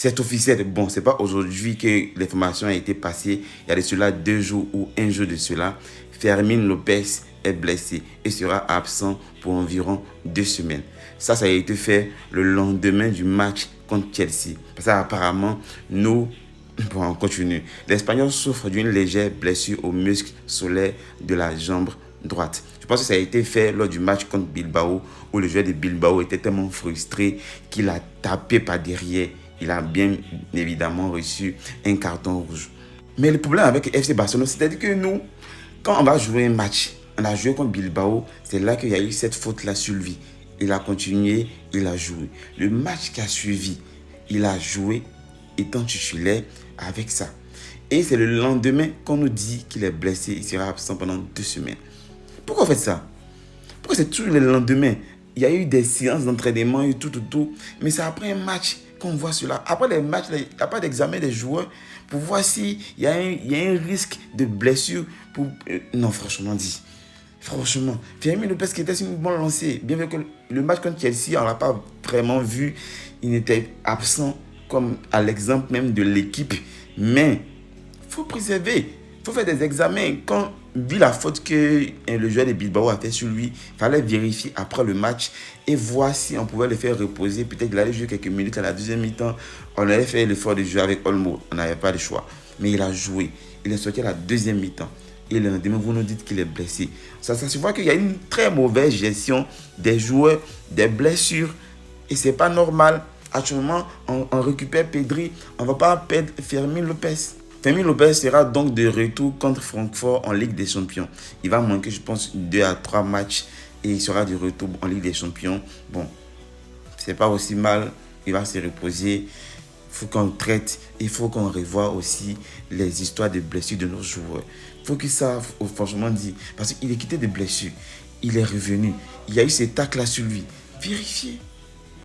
C'est officiel. Bon, c'est pas aujourd'hui que l'information a été passée. Il y a de cela 2 jours ou 1 jour de cela. Fermín Lopez est blessé et sera absent pour environ 2 semaines. Ça a été fait le lendemain du match contre Chelsea. Parce qu'apparemment, bon, on continue. L'Espagnol souffre d'une légère blessure au muscle solaire de la jambe droite. Je pense que ça a été fait lors du match contre Bilbao, où le joueur de Bilbao était tellement frustré qu'il a tapé par derrière. Il a bien évidemment reçu un carton rouge. Mais le problème avec FC Barcelone, c'est-à-dire que nous, quand on va jouer un match, on a joué contre Bilbao, c'est là qu'il y a eu cette faute-là sur lui. Il a continué, il a joué. Le match qui a suivi, il a joué étant titulaire avec ça. Et c'est le lendemain qu'on nous dit qu'il est blessé, il sera absent pendant 2 semaines. Pourquoi vous faites ça? Pourquoi c'est toujours le lendemain? Il y a eu des séances d'entraînement et tout. Mais c'est après un match qu'on voit cela. Après les matchs, il n'y a pas d'examen des joueurs pour voir s'il y a un risque de blessure. Non, franchement dit. Franchement, Fermín Lopez qui était sur une bonne lancée. Bien que le match contre Chelsea, on ne l'a pas vraiment vu. Il était absent comme à l'exemple même de l'équipe. Mais il faut préserver. Il faut faire des examens. Quand, vu la faute que le joueur de Bilbao a fait sur lui, il fallait vérifier après le match et voir si on pouvait le faire reposer. Peut-être qu'il allait jouer quelques minutes à la deuxième mi-temps. On allait faire l'effort de jouer avec Olmo. On n'avait pas le choix. Mais il a joué. Il est sorti à la deuxième mi-temps. Et le lendemain, vous nous dites qu'il est blessé. Ça se voit qu'il y a une très mauvaise gestion des joueurs, des blessures. Et ce n'est pas normal. Actuellement, on récupère Pedri. On ne va pas perdre Fermín Lopez. Fermín Lopez sera donc de retour contre Francfort en Ligue des Champions. Il va manquer, je pense, 2 à 3 matchs et il sera de retour en Ligue des Champions. Bon, c'est pas aussi mal. Il va se reposer. Il faut qu'on traite. Il faut qu'on revoie aussi les histoires de blessures de nos joueurs. Il faut qu'ils savent, franchement dit, parce qu'il est quitté de blessures. Il est revenu. Il y a eu ces tacles-là sur lui. Vérifiez.